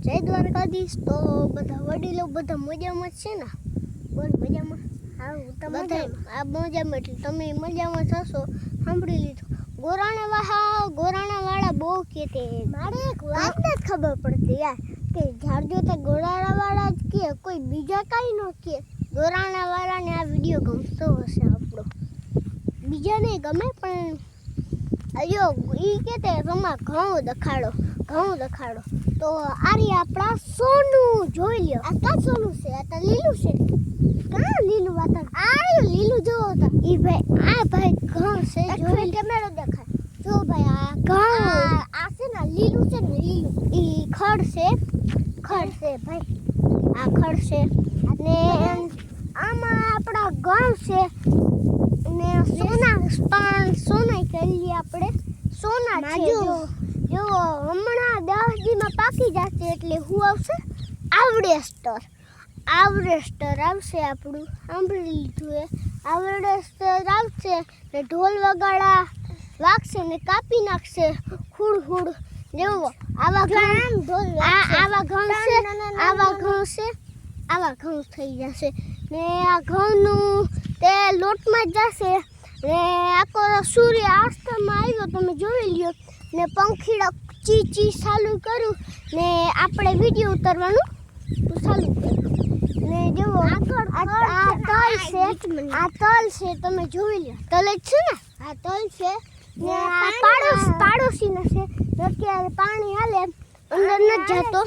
જય દ્વારકાધીશ. તો બધા વડીલો બધા મજામાં જ છે ને? બોલ મજામાં? હા હું તો મજામાં. આ મજામાં એટલે તમે મજામાં થશો. સાંભળી લીધું ગોરાણાવાળા બહુ કહેતે. મારે એક વાત નથી ખબર પડતી યાર કે ઝાડ જોતા ગોરાણાવાળા જ કે કોઈ બીજા કાંઈ ન કે. ગોરાણાવાળાને આ વિડીયો ગમતો હશે આપણો, બીજાને ગમે પણ અયો ઈ કહેતે તમા ઘઉં દેખાડો તો આરી આપણા સોનું જોઈ લ્યો. આ કા સોનું છે? આ તો લીલું છે. કા લીલું વાતા? આ લીલું જો તા ઈ ભાઈ, આ ભાઈ ઘઉં છે. જોઈ કેમેરો દેખાય. જો ભાઈ આ ઘઉં આ છે ને લીલું છે ને, લીલું ઈ ખડ છે ભાઈ. આ ખડ છે અને આમાં આપણા ઘઉં છે ને સોના કરી આપણે સોના છે. જો હમણાં 10 દીમાં પાકી જશે એટલે હું આવશે આવરેસ્ટર આવશે આપણું. સાંભળી લીધું એ આવરેસ્ટર આવશે ને ઢોલ વગાડા વાગશે ને કાપી નાખશે હુડ જેવો. આવા ઘઉં થઈ જશે ને આ ઘઉંનું તે લોટમાં જ જશે ને આખો સૂર્ય આસ્તમાં આવ્યો તમે જોઈ લ્યો ને પંખીડા ચી ચાલુ કર્યું ને આપણે વિડીયો ઉતારવાનું ચાલુ કર્યું ને જુઓ આ તલ છે તમે જોઈ લ્યો. તલ જ છે ને? આ તલ છે ને પાડોશીને છે. અત્યારે પાણી હાલે અંદર નથી જતો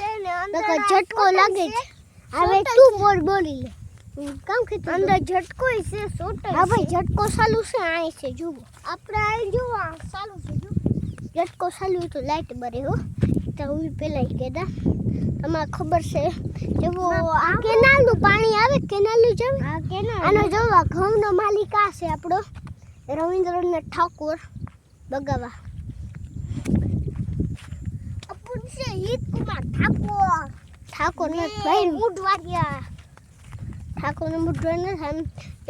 નકર ઝટકો લાગે છે. હવે તું બોલી લે કામ કે અંદર ઝટકો છે સોટે. હા ભાઈ ઝટકો ચાલુ છે. આ છે જુઓ આપણે આ જુઓ ચાલુ છે. જો ઝટકો ચાલુ તો લાઈટ બરે હો. તો હું પેલા કહેતા તમને ખબર છે જુઓ આ કેનાલનું પાણી આવે. કેનાલનું જેમ આનો જુઓ ઘઉંનો માલિક આ છે આપણો રવિન્દ્રનાથ ઠાકોર બગાવા. અપુન છે હિતકુમાર ઠાકોર ને ભાઈ મુઢવાડિયા ઠાકોરને મુઢવાડિયા ને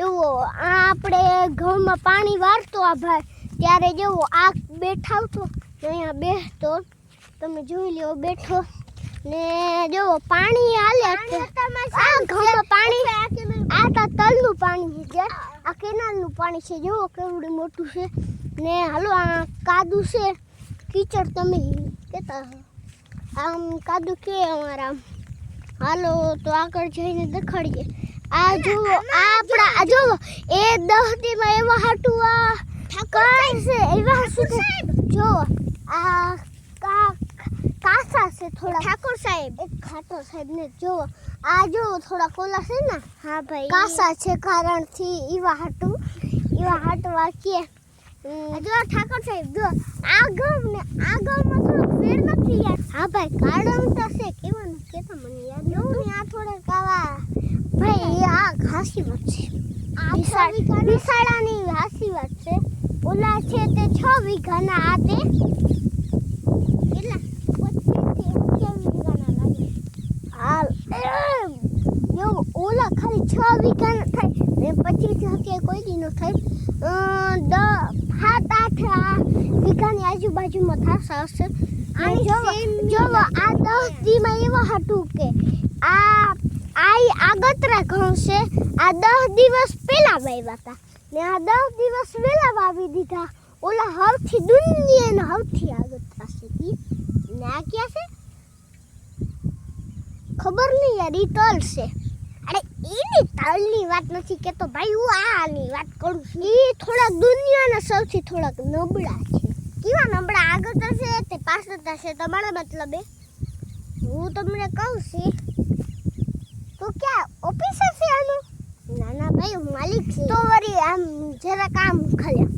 એવો આ આપણે ઘઉંમાં પાણી વાળતો આ ભાઈ ત્યારે જેવો આ બેઠા આવતો અહીંયા બેસતો તમે જોઈ લ્યો બેઠો ને જેવો પાણી હાલે આ ઘઉંમાં પાણી આ તો તલનું પાણી છે. આ કેનાલનું પાણી છે. જેવો કેવડું મોટું છે ને હાલો આ કાદુ છે કીચડ તમે કહેતા આમ કાદુ કે અમારા. હાલો તો આગળ જઈને દેખાડીએ. આ જુઓ આ આપણા જુઓ એ 10 દીમાં એવા હાટું આ ઠાકોર છે એવા સુધી જો આ કાસા છે થોડા ઠાકોર સાહેબ એક ખાટો સાહેબ ને જો આ જો થોડા કોલા છે ને. હા ભાઈ કાસા છે કારણથી એવા હાટું વાક્ય જો ઠાકોર સાહેબ જો આ ગામમાં થોડો ફેર નથી યાર. હા ભાઈ કાળમ તો છે કેવાનું કેતા મને યાદ નહોતું. આ થોડા કાવા ભાઈ આ હાસી વાત છે. આ વિશાળાની હાસી વાત છે. ઓલા છે તે 6 વીઘાના આ તે કેટલા 25 થી 28 વીઘાના લાગે. હાલ જો ઓલા ખાલી 6 વીઘાના થાય ને 25 થી 28 કોઈ દી નો થાય. 7-8 વીઘાની આજુબાજુમાં થશે. જો આ 10 દીમાં એવા હતું કે આ આગતરા ઘઉં છે. આ 10 દિવસ પહેલા વાવ્યા હતા ને આ 10 દિવસ વહેલા વાવી દીધા. ઓલા હવથી દુનિયાના હવથી આગતરા છે ને આ ક્યાં છે ખબર નહીં યાર. ઈ તલ છે. અરે એની તલની વાત નથી કેતો ભાઈ, હું આની વાત કરું છું. ઈ થોડાક દુનિયાના સૌથી થોડાક નબળા છે. કેવા નબળા? આગળ છે તે પાછળ છે તમારો મતલબ હું તમને કહું છું તો ક્યાં ઓફિસર છે આનું? ના ભાઈ હું માલિક છું. તો વરી આમ જરા કામ ખાલી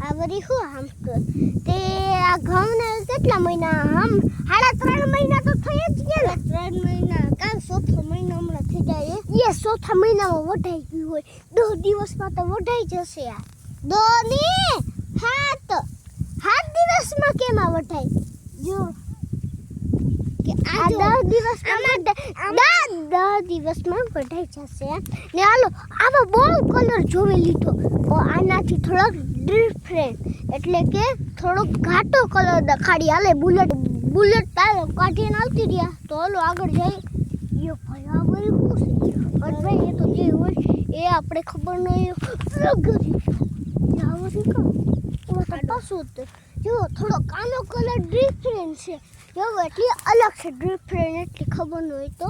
આ વરી હું આમ તે આ ઘઉંને કેટલા મહિના આમ 3.5 મહિના તો થઈ જ ગયા ને. 3 મહિના કાલ 4થો મહિનો હમણાં થઈ જાય. એ 4થા મહિનામાં વઢાઈ ગયું હોય. 10 દિવસમાં તો વઢાઈ જશે. આ 7 દિવસમાં કેમાં વઢાય? જો કે આ 10 દિવસમાં વઢાઈ જશે ને. હાલો આમાં બહુ કલર જોવે લીધો. આનાથી થોડોક ડિફરન્ટ એટલે કે થોડોક ઘાટો કલર દેખાડી. હાલે બુલેટ બુલેટ ટાયર કાઢીને આવતી રહ્યા તો હાલો આગળ જાય એ ભાઈ આ બરી શું છે અરે ભાઈ એ તો જે હોય એ આપણે ખબર નહીં આવરી કા તો પાછું જો થોડો કાનો કલર ડિફરન્ટ છે જો એટલી અલગ છે ડિફરન્ટ એટલી ખબર ન હોય તો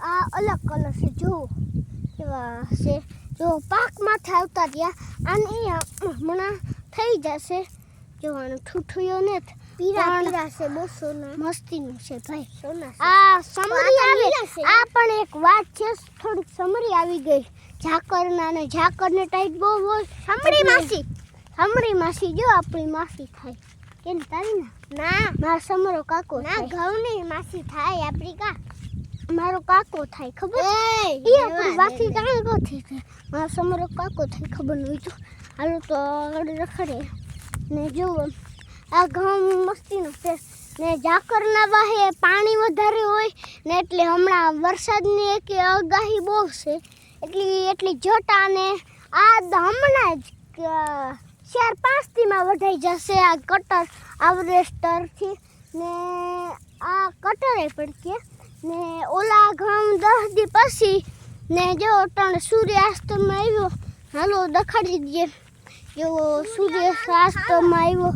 આ અલગ કલર છે જો કેવા છે જો પાકમાંથી આવતા રહ્યા અને હમણાં થઈ જશે જોવાનું ઠૂઠુયો ને પીરા છે બહુ સોના મસ્તીનું છે ભાઈ સોના આ સમરી આવે આ પણ એક વાત છે થોડીક સમરી આવી ગઈ ઝાકરના ને ઝાકરને ટાઈટ બહુ હોય સમરી માસી જો આપણી માસી થાય કેમ તારી ના મારા સમરો કાકો ના ઘઉંની માસી થાય આપણી કા મારો કાકો થાય ખબર એ આપણી વાસી કાંઈ ગોથી છે મારા સમરો કાકો થાય ખબર નહીં તો હાલો તો આગળ રખડે ને જુઓ આ ઘઉં મસ્તીનો છે ને ઝાકરના વાહે પાણી વધારે હોય ને એટલે હમણાં વરસાદની એક આગાહી બહુ છે એટલી જટા ને આ હમણાં જ 4-5 દીમાં વઢાઈ જશે આ કટર આવરેસ્ટરથી ને આ કટરે પડકે ને ઓલા ઘઉં 10 દી પછી ને જો અટાણે સૂર્યાસ્તમાં આવ્યો હાલો દેખાડી દઈએ જો સૂર્યાસ્તમાં આવ્યો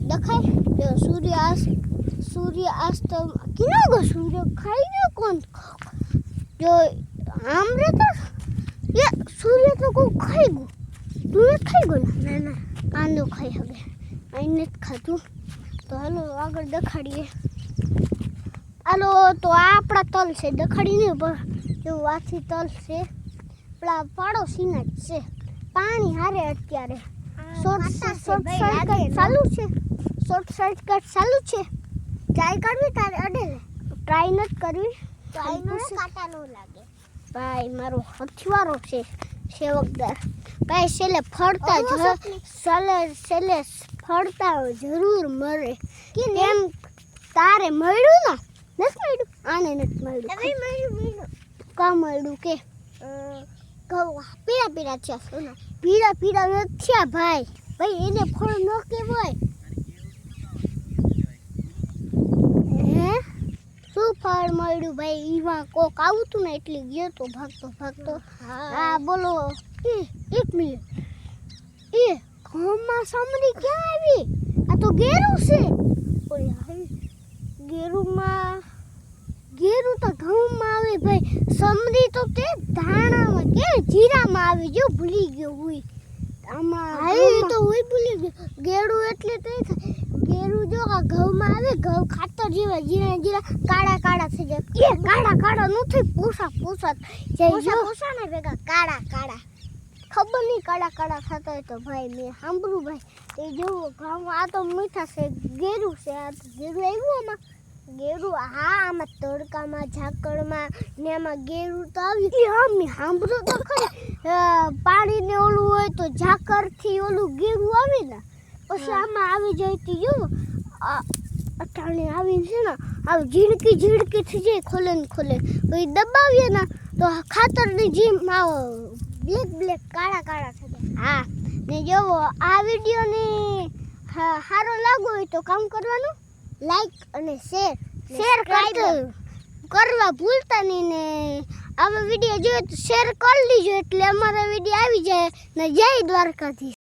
દેખાય જો સૂર્યાસ્ત કિનો ગો સૂર્ય ખાઈ ગયો કોણ જો આમરે તો એ સૂર્ય તો કોઈ ખાઈ ગયો તું ખાઈ ગયો ના કાંદો ખાઈ હવે અહીં નથી ખાધું તો હાલો આગળ દેખાડીએ હાલો તો આ આપણા તલ છે દેખાડી નહીં પણ એવું આથી તલ છે આપણા પાડોશીના જ છે પાણી હારે અત્યારે શોર્ટ સર્કિટ ચાલુ છે ટ્રાય કરવી તારે અડે ટ્રાય નથી કરવી કાંટા ન લાગે ભાઈ મારો હથિયારો છે સેવકદાર ભાઈ છેલ્લે ફળતા જરૂર મળે કેમ તારે મળ્યું ને નથી મળ્યું આને નથી મળ્યું કા મળ્યું કે પીળા છે પીળા નથી થયા ભાઈ એને ફળ ન કહેવાય શું ફળ મળ્યું ભાઈ ઈમાં કોક આવતું ને એટલે ગયો તો ભાગતો હા બોલો 1 મિનિટ એ ઘઉંમાં સમરી ક્યાં આવી આ તો ગેરું છે ગેરું તો ઘઉંમાં આવે ભાઈ સમરી તો તે ધાણામાં કે જીરામાં આવી જો ભૂલી ગયો હોય આમાં તો હોય ભૂલી ગયો ગેરું એટલે તો ગેરું જો આ ઘઉંમાં આવે ઘઉં ખાતર જેવા જીરા કાળા થઈ જાય એ કાળા નથી પૂછા પૂછા ને ભેગા કાળા ખબર નહીં કાળા થતા હોય તો ભાઈ મેં સાંભળ્યું ભાઈ એ જોવો ઘઉં આ તો મીઠા છે ગેરું છે આ તો ગેરું આવ્યું આમાં ગેરું હા આમાં તડકામાં ઝાકળમાં ને આમાં ગેરું તો આવ્યું મેં સાંભળ્યું તો ખરી પાણીને ઓલું હોય તો ઝાકરથી ઓલું ગેરું આવે ને પછી આમાં આવી જાય તો જો અટાણે આવીને છે ને આવું ઝીણકી થઈ જાય ખોલે પછી દબાવીએ ને તો ખાતરની જેમ બ્લેક કાળા થઈ જાય હા ને જોવો આ વિડીયોને સારો લાગ્યો હોય તો કામ કરવાનું લાઈક અને શેર કરવા ભૂલતા નહીં ને આવા વિડીયો જોઈએ તો શેર કરી લીજો એટલે અમારા વિડીયો આવી જાય ને જય દ્વારકાધીશ.